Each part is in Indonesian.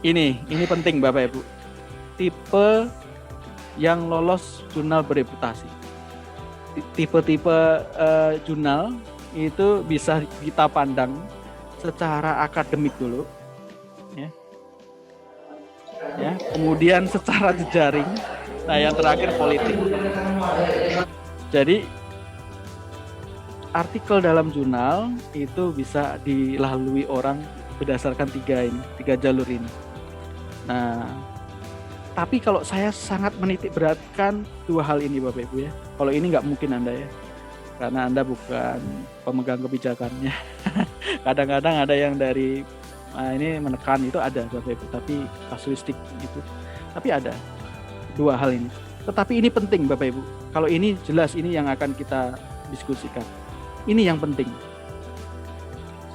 Ini penting Bapak Ibu. Tipe yang lolos jurnal bereputasi. Tipe-tipe jurnal itu bisa kita pandang secara akademik dulu, ya. Kemudian secara jejaring, nah yang terakhir politik. Jadi artikel dalam jurnal itu bisa dilalui orang berdasarkan tiga jalur ini. Nah, tapi kalau saya sangat menitik beratkan dua hal ini Bapak Ibu ya. Kalau ini nggak mungkin Anda ya, karena Anda bukan pemegang kebijakannya. Kadang-kadang ada yang dari ini menekan, itu ada Bapak Ibu, tapi kasuistik gitu. Tapi ada dua hal ini. Tetapi ini penting Bapak Ibu. Kalau ini jelas ini yang akan kita diskusikan. Ini yang penting.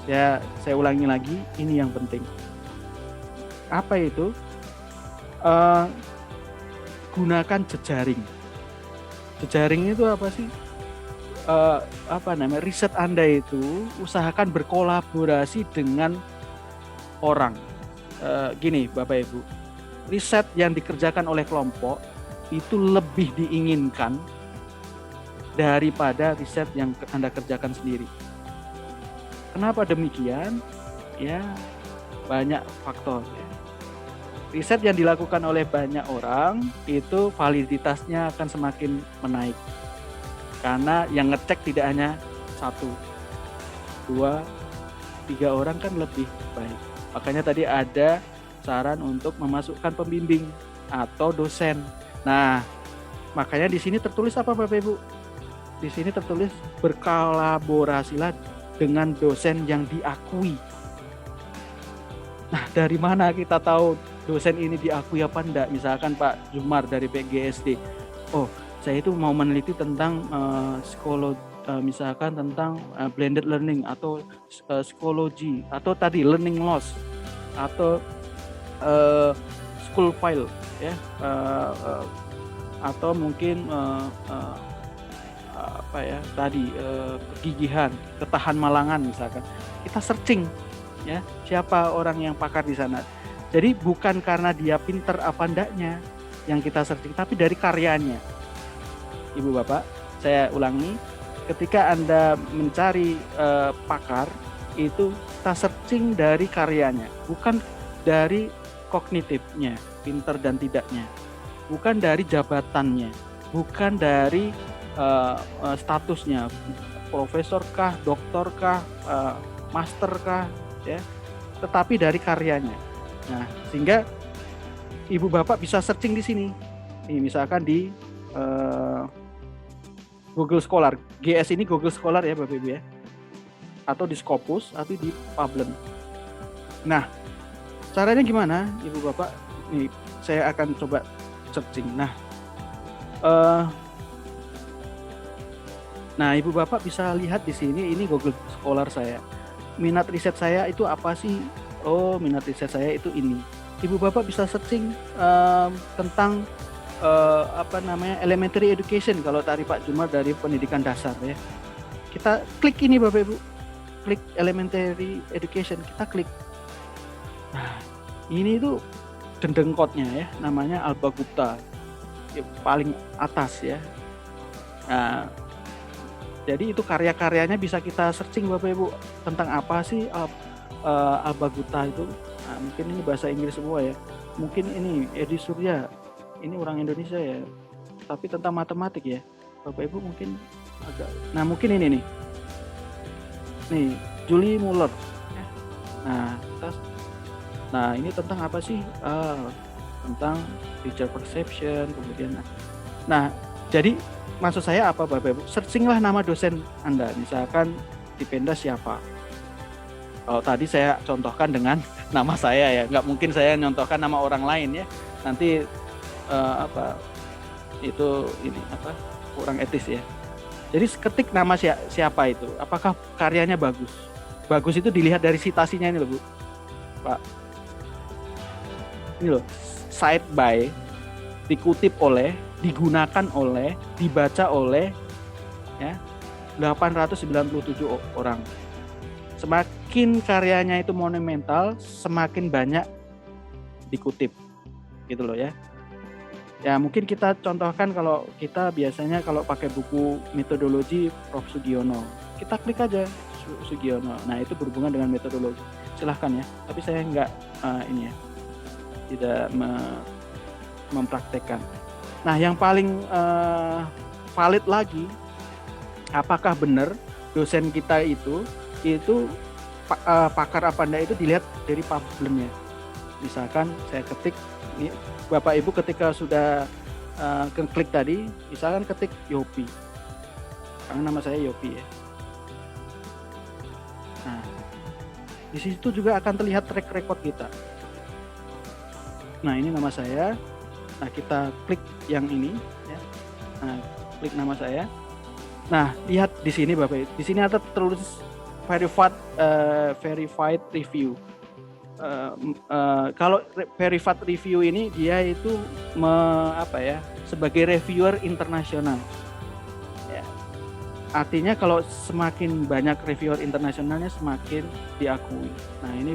Saya ulangi lagi, ini yang penting. Apa itu? Gunakan jejaring. Jejaring itu apa sih? Riset Anda itu usahakan berkolaborasi dengan orang. Gini Bapak Ibu, riset yang dikerjakan oleh kelompok itu lebih diinginkan daripada riset yang Anda kerjakan sendiri. Kenapa demikian? Ya, banyak faktor. Riset yang dilakukan oleh banyak orang itu validitasnya akan semakin menaik. Karena yang ngecek tidak hanya 1, 2, 3 orang kan lebih baik. Makanya tadi ada saran untuk memasukkan pembimbing atau dosen. Nah, makanya di sini tertulis apa Bapak Ibu? Di sini tertulis berkolaborasilah dengan dosen yang diakui. Nah, dari mana kita tahu dosen ini diakui apa enggak? Misalkan Pak Jumar dari PGSD. Oh, saya itu mau meneliti tentang psikologi, misalkan tentang blended learning atau psikologi, atau tadi learning loss, atau school file, ya, atau mungkin kegigihan, ketahan malangan misalkan. Kita searching ya, siapa orang yang pakar di sana. Jadi bukan karena dia pinter apa ndaknya yang kita searching, tapi dari karyanya. Ibu Bapak, saya ulangi, ketika Anda mencari pakar, itu kita searching dari karyanya, bukan dari kognitifnya, pinter dan tidaknya, bukan dari jabatannya, bukan dari statusnya, profesor kah, doktor kah, master kah, ya, tetapi dari karyanya. Nah, sehingga Ibu Bapak bisa searching di sini. Nih, misalkan di Google Scholar, GS ini Google Scholar ya Bapak Ibu ya, atau di Scopus, atau di Pablen. Nah, caranya gimana Ibu Bapak? Nih, saya akan coba searching. Nah, Ibu Bapak bisa lihat di sini, ini Google Scholar saya. Minat riset saya itu apa sih? Oh, minat riset saya itu ini. Ibu Bapak bisa searching tentang elementary education, kalau tadi Pak Jumar dari pendidikan dasar ya. Kita klik ini Bapak Ibu. Klik elementary education, kita klik. Nah, ini itu dendengkotnya ya, namanya Alba Gupta. Paling atas ya. Nah, jadi itu karya-karyanya bisa kita searching Bapak Ibu, tentang apa sih Alba Gupta itu. Nah, mungkin ini bahasa Inggris semua ya. Mungkin ini Edi Surya, ini orang Indonesia ya, tapi tentang matematik ya. Bapak Ibu mungkin agak. Nah, mungkin ini nih. Nih, Julie Muller. Nah, ini tentang apa sih? Tentang teacher perception, kemudian. Nah, jadi maksud saya apa Bapak Ibu? Searchinglah nama dosen Anda, misalkan di Penda siapa. Kalau tadi saya contohkan dengan nama saya ya, nggak mungkin saya nyontohkan nama orang lain ya. Nanti kurang etis ya. Jadi ketik nama siapa itu, apakah karyanya bagus? Bagus itu dilihat dari citasinya ini loh Bu, Pak. Ini loh, cite by, dikutip oleh, digunakan oleh, dibaca oleh ya 897 orang. Semakin karyanya itu monumental, semakin banyak dikutip gitu loh ya. Ya mungkin kita contohkan kalau kita biasanya kalau pakai buku metodologi Prof. Sugiono, kita klik aja Sugiono. Nah itu berhubungan dengan metodologi. Silahkan ya. Tapi saya nggak ini ya, tidak mempraktekkan. Nah yang paling valid lagi, apakah benar dosen kita itu pakar apa enggak itu dilihat dari problemnya. Misalkan saya ketik ini, Bapak Ibu ketika sudah klik tadi, misalkan ketik Yopi, karena nama saya Yopi ya. Nah, di situ juga akan terlihat track record kita. Nah ini nama saya. Nah kita klik yang ini ya. Nah klik nama saya. Nah lihat di sini Bapak Ibu, di sini ada tertulis verified review. Kalau verified review ini dia itu sebagai reviewer internasional. Ya. Artinya kalau semakin banyak reviewer internasionalnya semakin diakui. Nah ini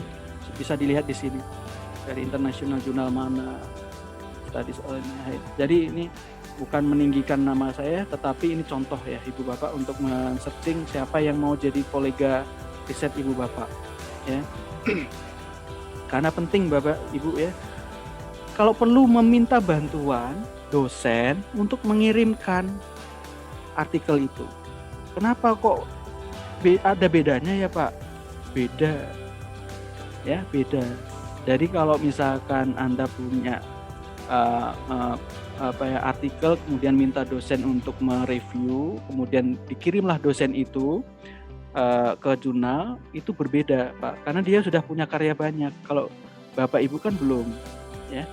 bisa dilihat di sini dari international jurnal mana, studies on. Jadi ini bukan meninggikan nama saya, tetapi ini contoh ya Ibu Bapak untuk men-searching siapa yang mau jadi kolega riset Ibu Bapak ya. Karena penting Bapak Ibu ya, kalau perlu meminta bantuan dosen untuk mengirimkan artikel itu. Kenapa kok ada bedanya ya Pak? Beda ya, beda. Jadi kalau misalkan Anda punya artikel, kemudian minta dosen untuk mereview, kemudian dikirimlah dosen itu ke jurnal, itu berbeda Pak, karena dia sudah punya karya banyak. Kalau Bapak Ibu kan belum ya,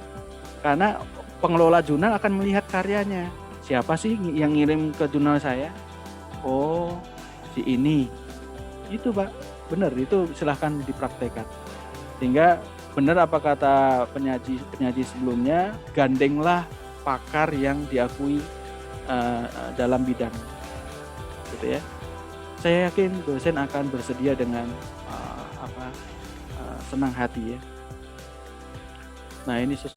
karena pengelola jurnal akan melihat karyanya. Siapa sih yang ngirim ke jurnal saya? Oh si ini, itu Pak, benar, itu silahkan dipraktekkan. Sehingga benar apa kata penyaji sebelumnya, gandenglah pakar yang diakui dalam bidang, gitu ya. Saya yakin dosen akan bersedia dengan senang hati ya. Nah ini